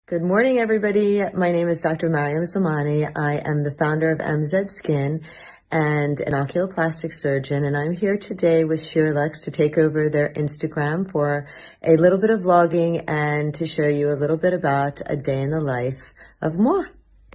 Good morning, everybody. My name is Dr. Maryam Zamani. I am the founder of MZ Skin and an oculoplastic surgeon, and I'm here today with Sheerluxe to take over their Instagram for a little bit of vlogging and to show you a little bit about a day in the life of moi.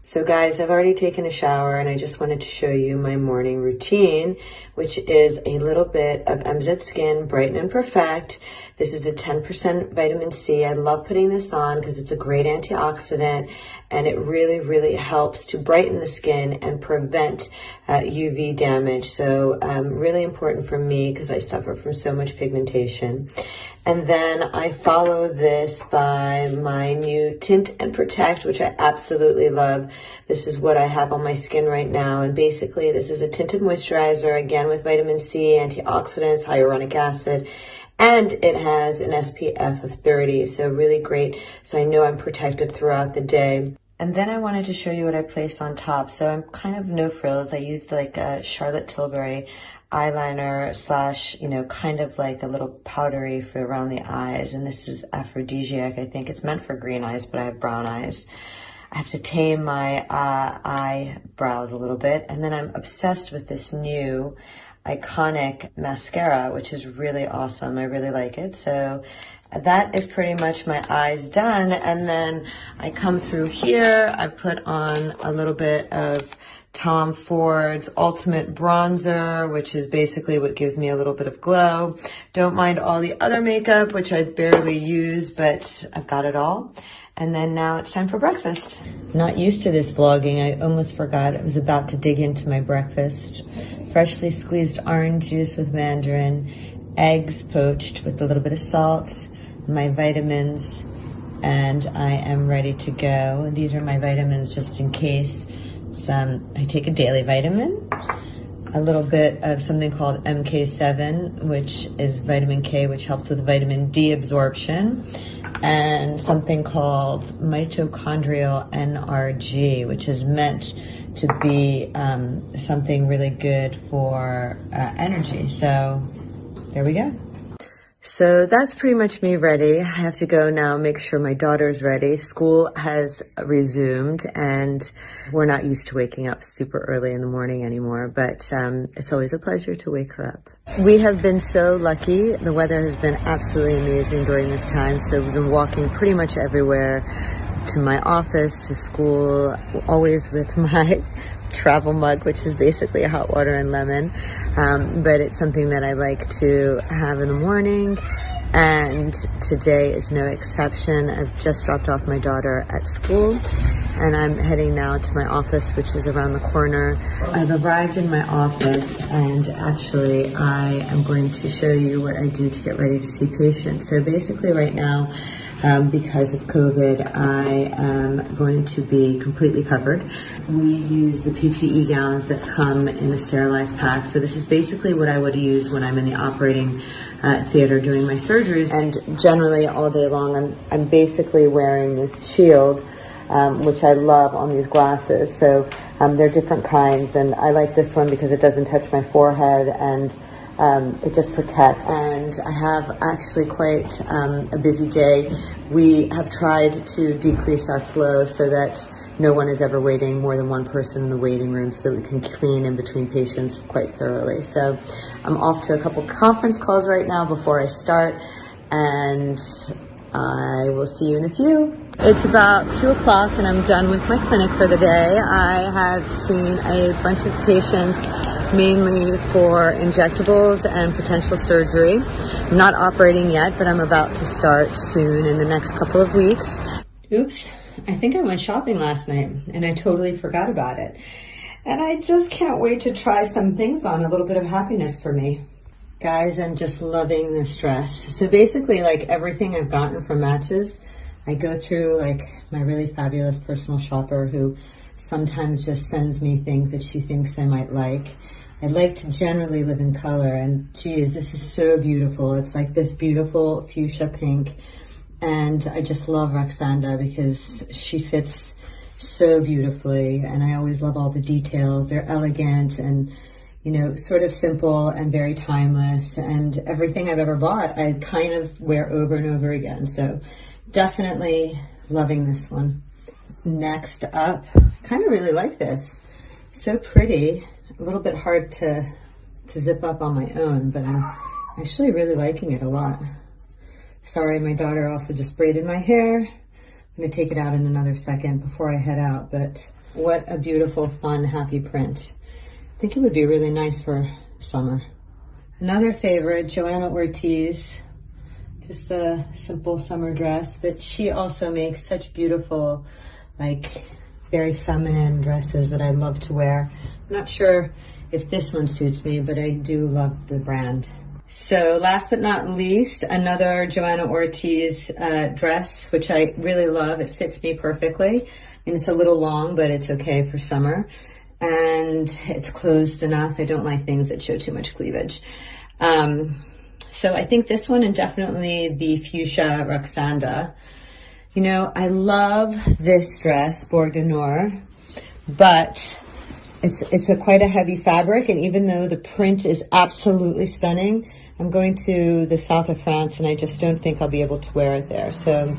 So guys, I've already taken a shower and I just wanted to show you my morning routine, which is a little bit of MZ Skin Brighten and Perfect. This is a 10% vitamin C. I love putting this on because it's a great antioxidant and it really, really helps to brighten the skin and prevent UV damage. So really important for me because I suffer from so much pigmentation. And then I follow this by my new Tint and Protect, which I absolutely love. This is what I have on my skin right now. And basically this is a tinted moisturizer, again with vitamin C, antioxidants, hyaluronic acid, and it has an SPF of 30. So really great. So I know I'm protected throughout the day. And then I wanted to show you what I place on top. So I'm kind of no frills. I used like a Charlotte Tilbury eyeliner slash, kind of like a little powdery for around the eyes. And this is aphrodisiac. I think it's meant for green eyes, but I have brown eyes. I have to tame my eyebrows a little bit. And then I'm obsessed with this new iconic mascara, which is really awesome. I really like it. So that is pretty much my eyes done. And then I come through here. I put on a little bit of Tom Ford's Ultimate Bronzer, which is basically what gives me a little bit of glow. Don't mind all the other makeup, which I barely use, but I've got it all. And then now it's time for breakfast. Not used to this vlogging. I almost forgot. I was about to dig into my breakfast. Freshly squeezed orange juice with mandarin, eggs poached with a little bit of salt, my vitamins, and I am ready to go. These are my vitamins just in case. I take a daily vitamin, a little bit of something called MK7, which is vitamin K, which helps with vitamin D absorption, and something called mitochondrial NRG, which is meant to be something really good for energy. So there we go. So that's pretty much me ready. I have to go now, make sure my daughter's ready. School has resumed and we're not used to waking up super early in the morning anymore, but it's always a pleasure to wake her up. We have been so lucky. The weather has been absolutely amazing during this time. So we've been walking pretty much everywhere, to my office, to school, always with my travel mug, which is basically a hot water and lemon, but it's something that I like to have in the morning, and today is no exception. I've just dropped off my daughter at school and I'm heading now to my office, which is around the corner. I've arrived in my office and actually I am going to show you what I do to get ready to see patients. So basically right now, because of COVID, I am going to be completely covered. We use the PPE gowns that come in a sterilized pack. So this is basically what I would use when I'm in the operating theater doing my surgeries. And generally all day long, I'm basically wearing this shield, which I love on these glasses. So they're different kinds, and I like this one because it doesn't touch my forehead and it just protects. And I have actually quite a busy day. We have tried to decrease our flow so that no one is ever waiting more than one person in the waiting room, so that we can clean in between patients quite thoroughly. So I'm off to a couple conference calls right now before I start, and I will see you in a few. It's about 2 o'clock and I'm done with my clinic for the day. I have seen a bunch of patients, mainly for injectables and potential surgery. I'm not operating yet, but I'm about to start soon in the next couple of weeks. Oops, I think I went shopping last night and I totally forgot about it. And I just can't wait to try some things on, a little bit of happiness for me. Guys, I'm just loving this dress. So basically, like everything I've gotten from Matches, I go through like my really fabulous personal shopper who sometimes just sends me things that she thinks I might like. I like to generally live in color, and geez, this is so beautiful. It's like this beautiful fuchsia pink, and I just love Roxanda because she fits so beautifully, and I always love all the details. They're elegant and, you know, sort of simple and very timeless, and everything I've ever bought I kind of wear over and over again. So definitely Loving this one. Next up, kind of really like this. So pretty. A little bit hard to zip up on my own, but I'm actually really liking it a lot. Sorry, my daughter also just braided my hair. I'm gonna take it out in another second before I head out, but what a beautiful, fun, happy print. I think it would be really nice for summer. Another favorite, Joanna Ortiz. Just a simple summer dress, but she also makes such beautiful, like, very feminine dresses that I love to wear. I'm not sure if this one suits me, but I do love the brand. So last but not least, another Joanna Ortiz dress, which I really love. It fits me perfectly. And it's a little long, but it's okay for summer. And it's closed enough. I don't like things that show too much cleavage. So I think this one, and definitely the fuchsia Roxanda. You know, I love this dress, Bourg de Noir, but it's quite a heavy fabric, and even though the print is absolutely stunning, I'm going to the south of France, and I just don't think I'll be able to wear it there. So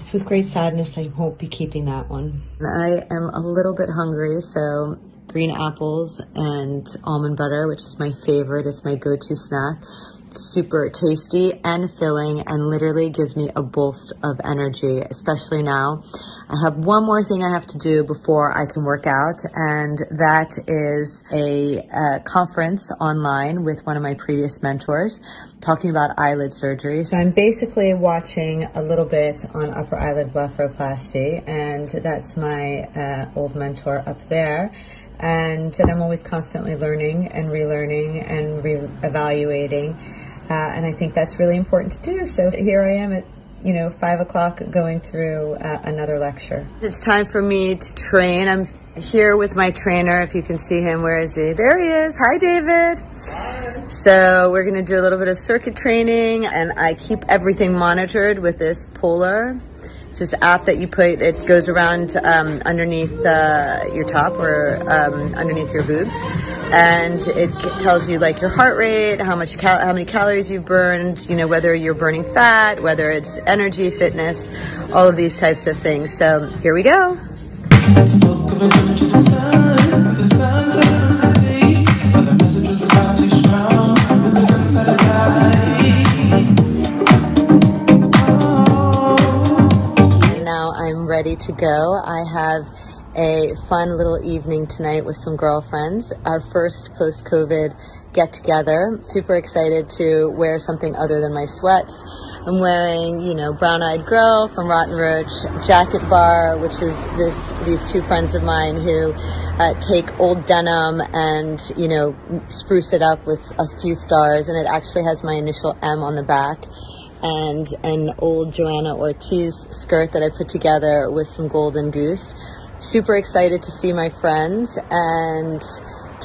it's with great sadness I won't be keeping that one. I am a little bit hungry, so green apples and almond butter, which is my favorite. It's my go-to snack. Super tasty and filling, and literally gives me a boost of energy, especially now. I have one more thing I have to do before I can work out, and that is a conference online with one of my previous mentors talking about eyelid surgery. So I'm basically watching a little bit on upper eyelid blepharoplasty, and that's my old mentor up there. And I'm always constantly learning and relearning and re-evaluating. And I think that's really important to do. So here I am at, 5 o'clock going through another lecture. It's time for me to train. I'm here with my trainer. If you can see him, where is he? There he is. Hi, David. Hi. So we're going to do a little bit of circuit training, and I keep everything monitored with this Polar. It's this app that you put, it goes around underneath your top or underneath your boobs. And it tells you like your heart rate, how many calories you've burned, whether you're burning fat, whether it's energy, fitness, all of these types of things. So here we go. I'm ready to go. I have a fun little evening tonight with some girlfriends. Our first post-COVID get-together. Super excited to wear something other than my sweats. I'm wearing, Brown Eyed Girl from Rotten Roach, Jacket Bar, which is these two friends of mine who take old denim and, spruce it up with a few stars, and it actually has my initial M on the back. And an old Joanna Ortiz skirt that I put together with some golden goose. Super excited to see my friends, and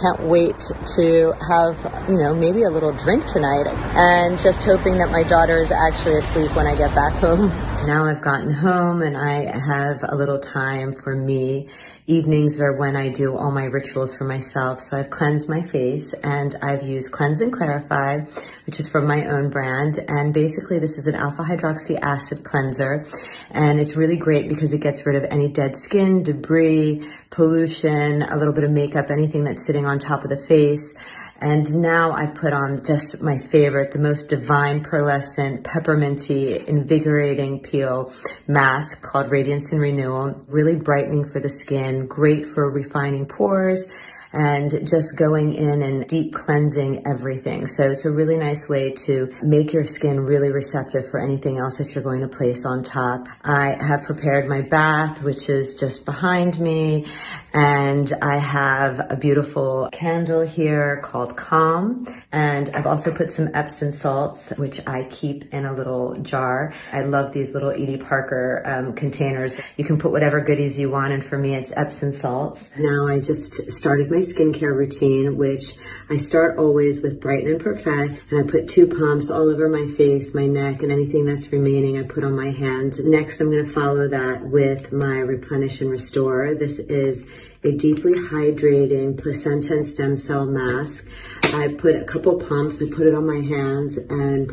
can't wait to have, maybe a little drink tonight, and just hoping that my daughter is actually asleep when I get back home. Now I've gotten home and I have a little time for me. Evenings are when I do all my rituals for myself. So I've cleansed my face, and I've used Cleanse and Clarify, which is from my own brand. And basically this is an alpha hydroxy acid cleanser. And it's really great because it gets rid of any dead skin, debris, pollution, a little bit of makeup, anything that's sitting on top of the face. And now I've put on just my favorite, the most divine, pearlescent, pepperminty, invigorating peel mask called Radiance and Renewal. Really brightening for the skin, great for refining pores, and just going in and deep cleansing everything. So it's a really nice way to make your skin really receptive for anything else that you're going to place on top. I have prepared my bath, which is just behind me, and I have a beautiful candle here called Calm, and I've also put some Epsom salts, which I keep in a little jar. I love these little Edie Parker containers. You can put whatever goodies you want, and for me it's Epsom salts. Now I just started my skincare routine, which I start always with Brighten and Perfect, and I put 2 pumps all over my face, my neck, and anything that's remaining I put on my hands. Next, I'm going to follow that with my Replenish and Restore. This is a deeply hydrating placenta and stem cell mask. I put a couple pumps, I put it on my hands and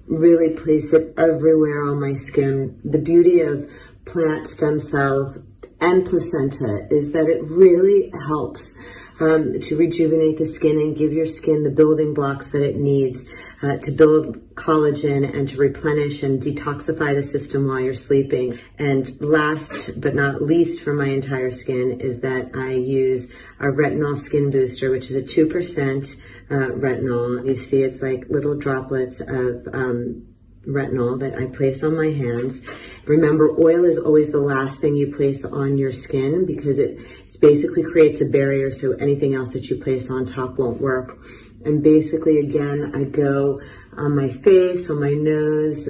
really place it everywhere on my skin. The beauty of plant stem cells and placenta is that it really helps to rejuvenate the skin and give your skin the building blocks that it needs to build collagen and to replenish and detoxify the system while you're sleeping. And last but not least for my entire skin is that I use our retinol skin booster, which is a 2% retinol. You see it's like little droplets of retinol that I place on my hands. Remember, oil is always the last thing you place on your skin because it basically creates a barrier so anything else that you place on top won't work. And basically, again, I go on my face, on my nose,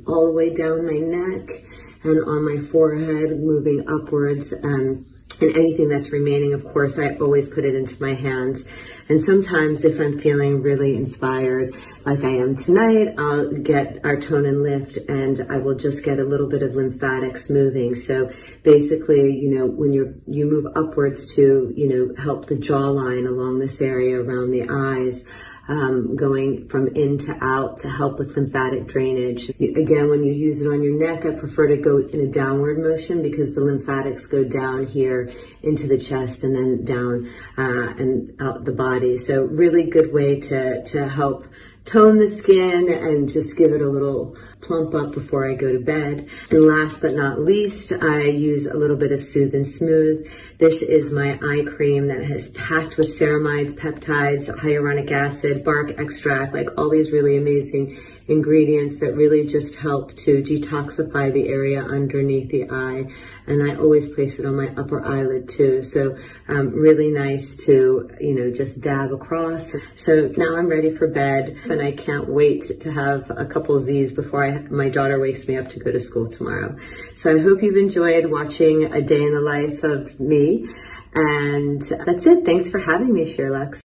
all the way down my neck and on my forehead, moving upwards. And anything that's remaining, of course, I always put it into my hands. And sometimes if I'm feeling really inspired, like I am tonight, I'll get our tone and lift and I will just get a little bit of lymphatics moving. So basically, you know, when you move upwards to, you know, help the jawline along this area around the eyes, going from in to out to help with lymphatic drainage. Again, when you use it on your neck, I prefer to go in a downward motion because the lymphatics go down here into the chest and then down and out the body. So really good way to help tone the skin and just give it a little plump up before I go to bed. And last but not least, I use a little bit of Soothe and Smooth. This is my eye cream that is packed with ceramides, peptides, hyaluronic acid, bark extract, like all these really amazing ingredients that really just help to detoxify the area underneath the eye. And I always place it on my upper eyelid too. So really nice to, you know, just dab across. So now I'm ready for bed and I can't wait to have a couple Z's before my daughter wakes me up to go to school tomorrow. So I hope you've enjoyed watching a day in the life of me. And that's it. Thanks for having me, Sheerluxe.